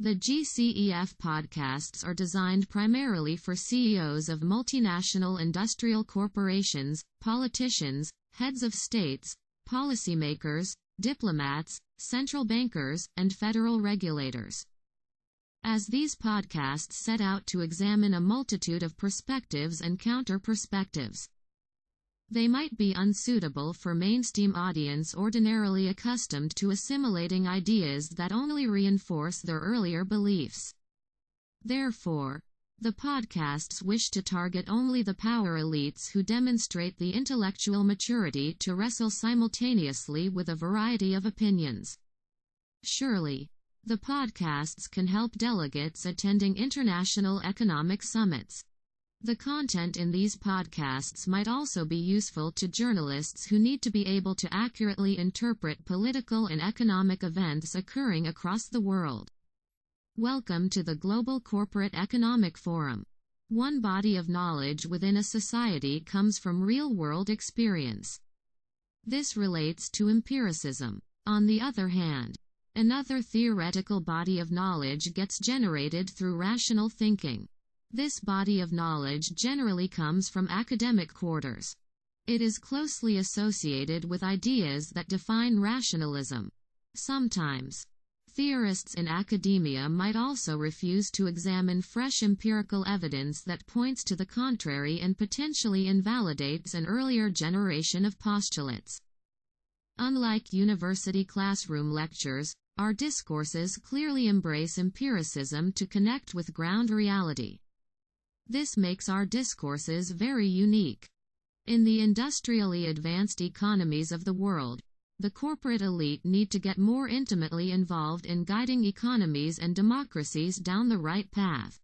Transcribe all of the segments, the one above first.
The GCEF podcasts are designed primarily for CEOs of multinational industrial corporations, politicians, heads of states, policymakers, diplomats, central bankers, and federal regulators. As these podcasts set out to examine a multitude of perspectives and counter-perspectives, they might be unsuitable for mainstream audience ordinarily accustomed to assimilating ideas that only reinforce their earlier beliefs. Therefore, the podcasts wish to target only the power elites who demonstrate the intellectual maturity to wrestle simultaneously with a variety of opinions. Surely, the podcasts can help delegates attending international economic summits. The content in these podcasts might also be useful to journalists who need to be able to accurately interpret political and economic events occurring across the world. Welcome to the Global Corporate Economic Forum. One body of knowledge within a society comes from real-world experience. This relates to empiricism. On the other hand, another theoretical body of knowledge gets generated through rational thinking. This body of knowledge generally comes from academic quarters. It is closely associated with ideas that define rationalism. Sometimes, theorists in academia might also refuse to examine fresh empirical evidence that points to the contrary and potentially invalidates an earlier generation of postulates. Unlike university classroom lectures, our discourses clearly embrace empiricism to connect with ground reality. This makes our discourses very unique. In the industrially advanced economies of the world, the corporate elite need to get more intimately involved in guiding economies and democracies down the right path.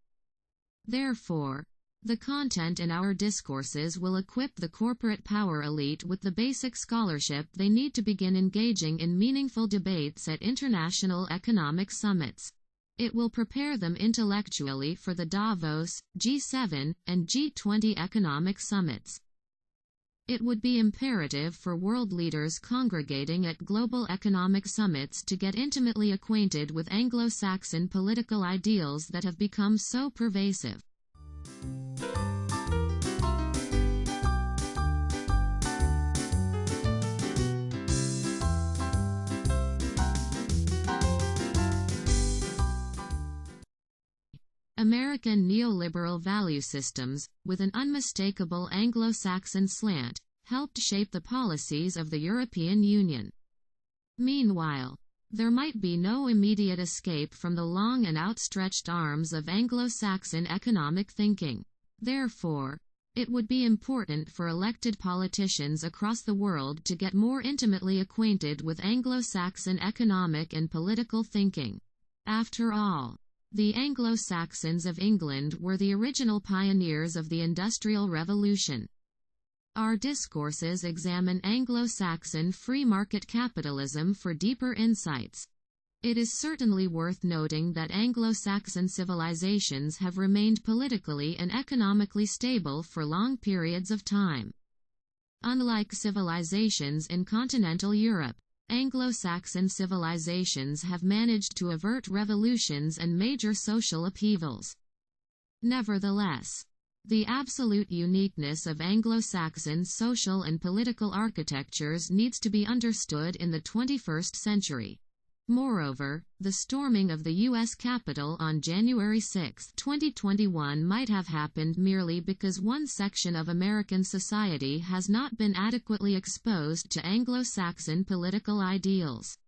Therefore, the content in our discourses will equip the corporate power elite with the basic scholarship they need to begin engaging in meaningful debates at international economic summits. It will prepare them intellectually for the Davos, G7, and G20 economic summits. It would be imperative for world leaders congregating at global economic summits to get intimately acquainted with Anglo-Saxon political ideals that have become so pervasive. American neoliberal value systems, with an unmistakable Anglo-Saxon slant, helped shape the policies of the European Union. Meanwhile, there might be no immediate escape from the long and outstretched arms of Anglo-Saxon economic thinking. Therefore, it would be important for elected politicians across the world to get more intimately acquainted with Anglo-Saxon economic and political thinking. After all, the Anglo-Saxons of England were the original pioneers of the Industrial Revolution. Our discourses examine Anglo-Saxon free market capitalism for deeper insights. It is certainly worth noting that Anglo-Saxon civilizations have remained politically and economically stable for long periods of time. Unlike civilizations in continental Europe, Anglo-Saxon civilizations have managed to avert revolutions and major social upheavals. Nevertheless, the absolute uniqueness of Anglo-Saxon social and political architectures needs to be understood in the 21st century. Moreover, the storming of the U.S. Capitol on January 6, 2021 might have happened merely because one section of American society has not been adequately exposed to Anglo-Saxon political ideals.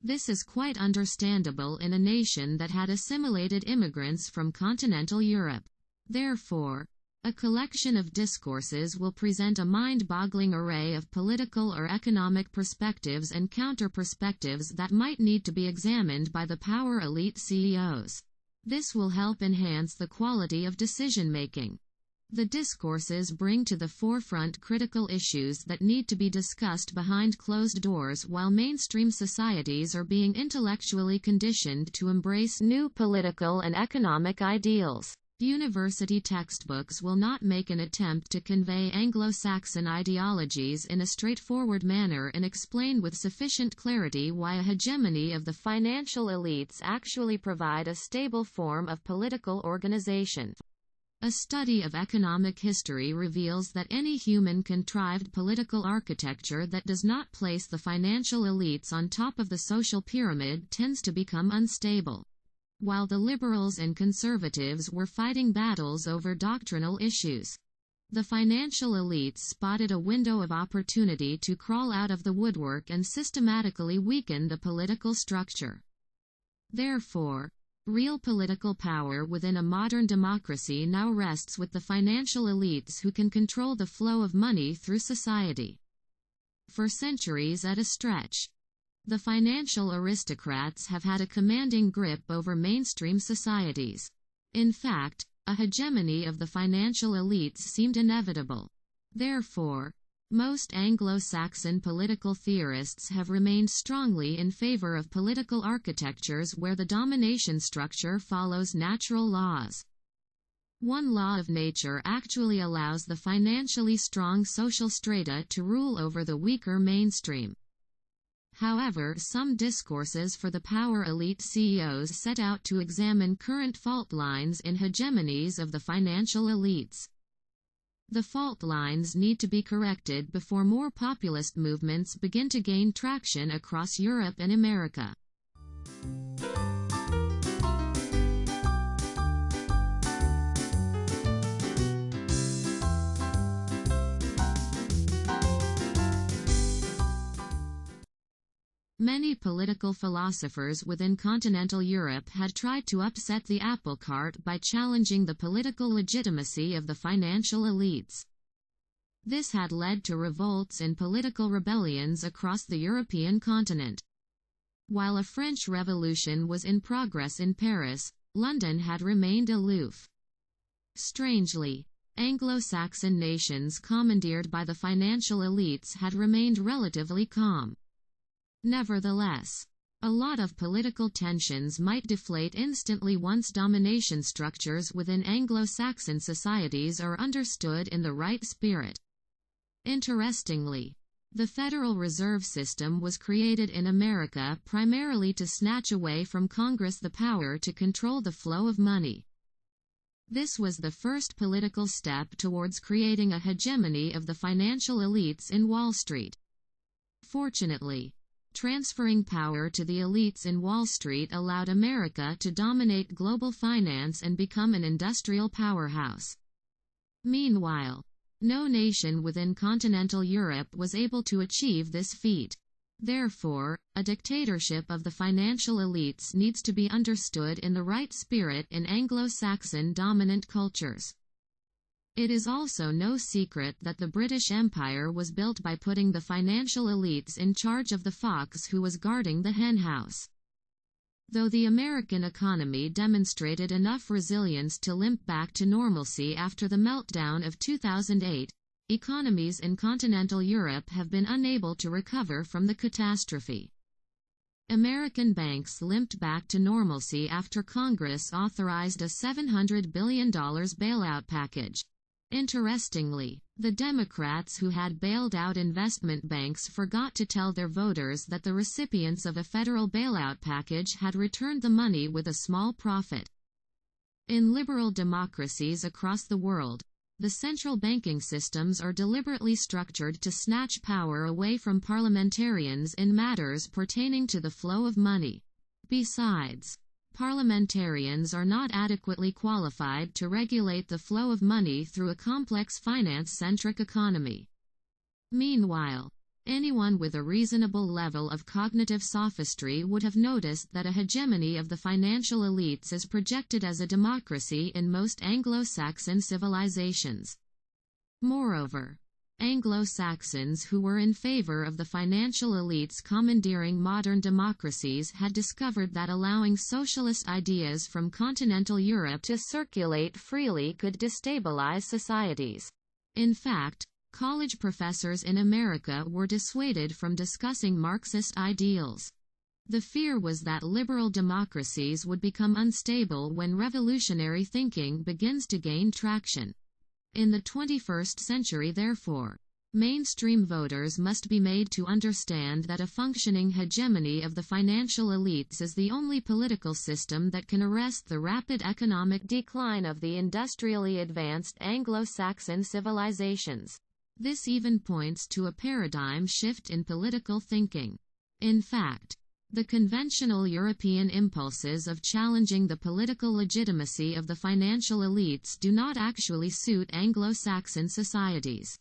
This is quite understandable in a nation that had assimilated immigrants from continental Europe. Therefore, a collection of discourses will present a mind-boggling array of political or economic perspectives and counter-perspectives that might need to be examined by the power elite CEOs. This will help enhance the quality of decision-making. The discourses bring to the forefront critical issues that need to be discussed behind closed doors while mainstream societies are being intellectually conditioned to embrace new political and economic ideals. University textbooks will not make an attempt to convey Anglo-Saxon ideologies in a straightforward manner and explain with sufficient clarity why a hegemony of the financial elites actually provide a stable form of political organization. A study of economic history reveals that any human-contrived political architecture that does not place the financial elites on top of the social pyramid tends to become unstable. While the liberals and conservatives were fighting battles over doctrinal issues, the financial elites spotted a window of opportunity to crawl out of the woodwork and systematically weaken the political structure. Therefore, real political power within a modern democracy now rests with the financial elites who can control the flow of money through society. For centuries at a stretch, the financial aristocrats have had a commanding grip over mainstream societies. In fact, a hegemony of the financial elites seemed inevitable. Therefore, most Anglo-Saxon political theorists have remained strongly in favor of political architectures where the domination structure follows natural laws. One law of nature actually allows the financially strong social strata to rule over the weaker mainstream. However, some discourses for the power elite CEOs set out to examine current fault lines in hegemonies of the financial elites. The fault lines need to be corrected before more populist movements begin to gain traction across Europe and America. Many political philosophers within continental Europe had tried to upset the apple cart by challenging the political legitimacy of the financial elites. This had led to revolts and political rebellions across the European continent. While a French Revolution was in progress in Paris, London had remained aloof. Strangely, Anglo-Saxon nations commandeered by the financial elites had remained relatively calm. Nevertheless, a lot of political tensions might deflate instantly once domination structures within Anglo-Saxon societies are understood in the right spirit. Interestingly, the Federal Reserve System was created in America primarily to snatch away from Congress the power to control the flow of money. This was the first political step towards creating a hegemony of the financial elites in Wall Street. Fortunately, transferring power to the elites in Wall Street allowed America to dominate global finance and become an industrial powerhouse. Meanwhile, no nation within continental Europe was able to achieve this feat. Therefore, a dictatorship of the financial elites needs to be understood in the right spirit in Anglo-Saxon dominant cultures. It is also no secret that the British Empire was built by putting the financial elites in charge of the fox who was guarding the henhouse. Though the American economy demonstrated enough resilience to limp back to normalcy after the meltdown of 2008, economies in continental Europe have been unable to recover from the catastrophe. American banks limped back to normalcy after Congress authorized a $700 billion bailout package. Interestingly, the Democrats who had bailed out investment banks forgot to tell their voters that the recipients of a federal bailout package had returned the money with a small profit. In liberal democracies across the world, the central banking systems are deliberately structured to snatch power away from parliamentarians in matters pertaining to the flow of money. Besides, parliamentarians are not adequately qualified to regulate the flow of money through a complex finance-centric economy. Meanwhile, anyone with a reasonable level of cognitive sophistry would have noticed that a hegemony of the financial elites is projected as a democracy in most Anglo-Saxon civilizations. Moreover, Anglo-Saxons who were in favor of the financial elites commandeering modern democracies had discovered that allowing socialist ideas from continental Europe to circulate freely could destabilize societies. In fact, college professors in America were dissuaded from discussing Marxist ideals. The fear was that liberal democracies would become unstable when revolutionary thinking begins to gain traction. In the 21st century, therefore, mainstream voters must be made to understand that a functioning hegemony of the financial elites is the only political system that can arrest the rapid economic decline of the industrially advanced Anglo-Saxon civilizations. This even points to a paradigm shift in political thinking. In fact, the conventional European impulses of challenging the political legitimacy of the financial elites do not actually suit Anglo-Saxon societies.